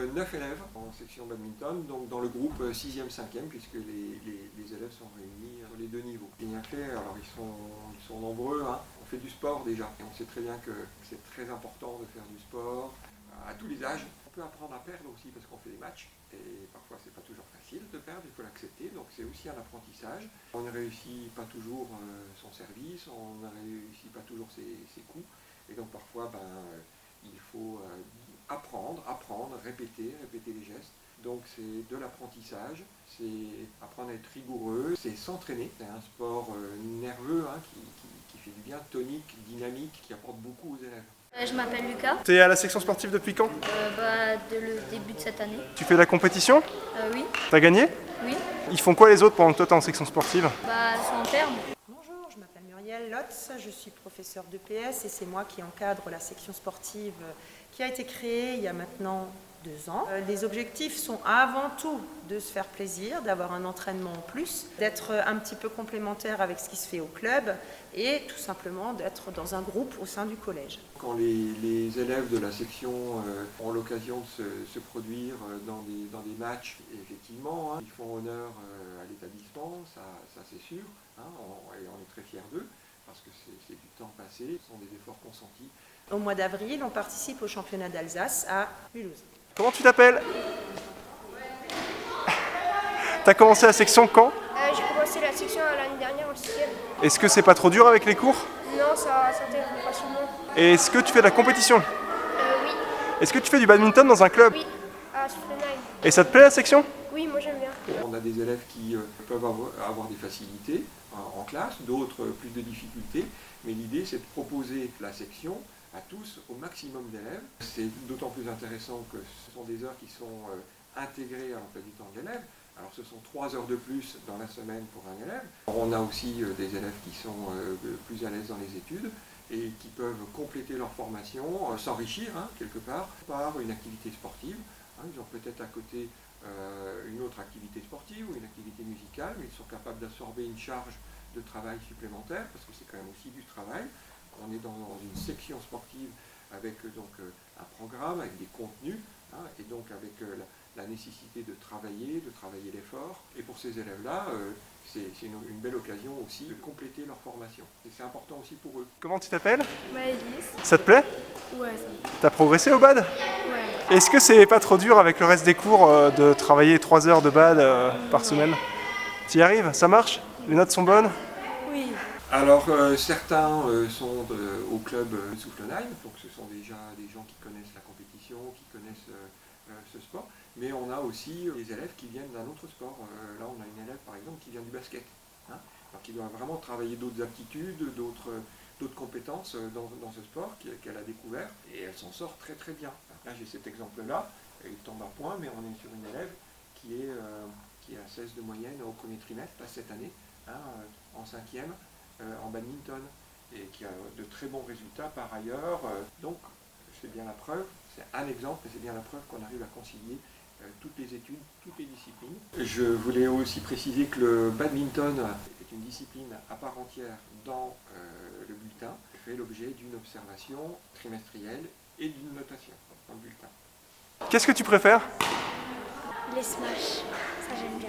9 élèves en section badminton, donc dans le groupe 6e, 5e, puisque les élèves sont réunis sur les deux niveaux. Bien fait, alors ils sont nombreux, hein. On fait du sport déjà, et on sait très bien que c'est très important de faire du sport à tous les âges. On peut apprendre à perdre aussi parce qu'on fait des matchs, et parfois c'est pas toujours facile de perdre, il faut l'accepter, donc c'est aussi un apprentissage. On ne réussit pas toujours son service, on ne réussit pas toujours ses coups, et donc parfois il faut apprendre, répéter les gestes. Donc c'est de l'apprentissage, c'est apprendre à être rigoureux, c'est s'entraîner. C'est un sport nerveux qui fait du bien, tonique, dynamique, qui apporte beaucoup aux élèves. Je m'appelle Lucas. Tu es à la section sportive depuis quand? Dès le début de cette année. Tu fais de la compétition? Oui. T'as gagné? Oui. Ils font quoi les autres pendant que toi t'es en section sportive? C'est en terme. Bonjour, je m'appelle Muriel Lotz, je suis professeure d'EPS et c'est moi qui encadre la section sportive qui a été créée il y a maintenant 2 ans. Les objectifs sont avant tout de se faire plaisir, d'avoir un entraînement en plus, d'être un petit peu complémentaire avec ce qui se fait au club et tout simplement d'être dans un groupe au sein du collège. Quand les élèves de la section ont l'occasion de se produire dans des matchs, effectivement, ils font honneur à l'établissement, ça c'est sûr, et on est très fiers d'eux, parce que c'est du temps passé, ce sont des efforts consentis. Au mois d'avril, on participe au championnat d'Alsace à Mulhouse. Comment tu t'appelles? T'as commencé la section quand? J'ai commencé la section l'année dernière en 6e. Est-ce que c'est pas trop dur avec les cours? Non, ça s'intègre facilement. Et est-ce que tu fais de la compétition? Oui. Est-ce que tu fais du badminton dans un club? Oui, à Soufflenheim. Et ça te plaît la section? Oui, moi j'aime bien. On a des élèves qui peuvent avoir des facilités en classe, d'autres plus de difficultés, mais l'idée c'est de proposer la section à tous, au maximum d'élèves. C'est d'autant plus intéressant que ce sont des heures qui sont intégrées à l'emploi du temps de l'élève. Alors ce sont 3 heures de plus dans la semaine pour un élève. On a aussi des élèves qui sont plus à l'aise dans les études et qui peuvent compléter leur formation, s'enrichir quelque part par une activité sportive. Ils ont peut-être à côté une autre activité sportive ou une activité musicale, mais ils sont capables d'absorber une charge de travail supplémentaire, parce que c'est quand même aussi du travail. On est dans une section sportive avec donc un programme, avec des contenus, et donc avec la nécessité de travailler l'effort. Et pour ces élèves-là, c'est une belle occasion aussi de compléter leur formation. Et c'est important aussi pour eux. Comment tu t'appelles? Maëlys. Ça te plaît? Ouais, ça. T'as progressé au bad? Ouais. Est-ce que c'est pas trop dur avec le reste des cours de travailler 3 heures de bad par semaine? Tu y arrives? Ça marche? Les notes sont bonnes? Oui. Alors certains sont au club Soufflenheim, donc ce sont déjà des gens qui connaissent la compétition, qui connaissent ce sport, mais on a aussi des élèves qui viennent d'un autre sport. Là on a une élève par exemple qui vient du basket, alors qui doit vraiment travailler d'autres aptitudes, d'autres compétences dans ce sport qu'elle a découvert, et elle s'en sort très très bien. Là j'ai cet exemple-là, il tombe à point, mais on est sur une élève qui est à 16 de moyenne au premier trimestre, là, cette année, en 5e. En badminton, et qui a de très bons résultats par ailleurs. Donc c'est bien la preuve, c'est un exemple, mais c'est bien la preuve qu'on arrive à concilier toutes les études, toutes les disciplines. Je voulais aussi préciser que le badminton est une discipline à part entière dans le bulletin, qui fait l'objet d'une observation trimestrielle et d'une notation dans le bulletin. Qu'est-ce que tu préfères? Les smash, ça j'aime bien.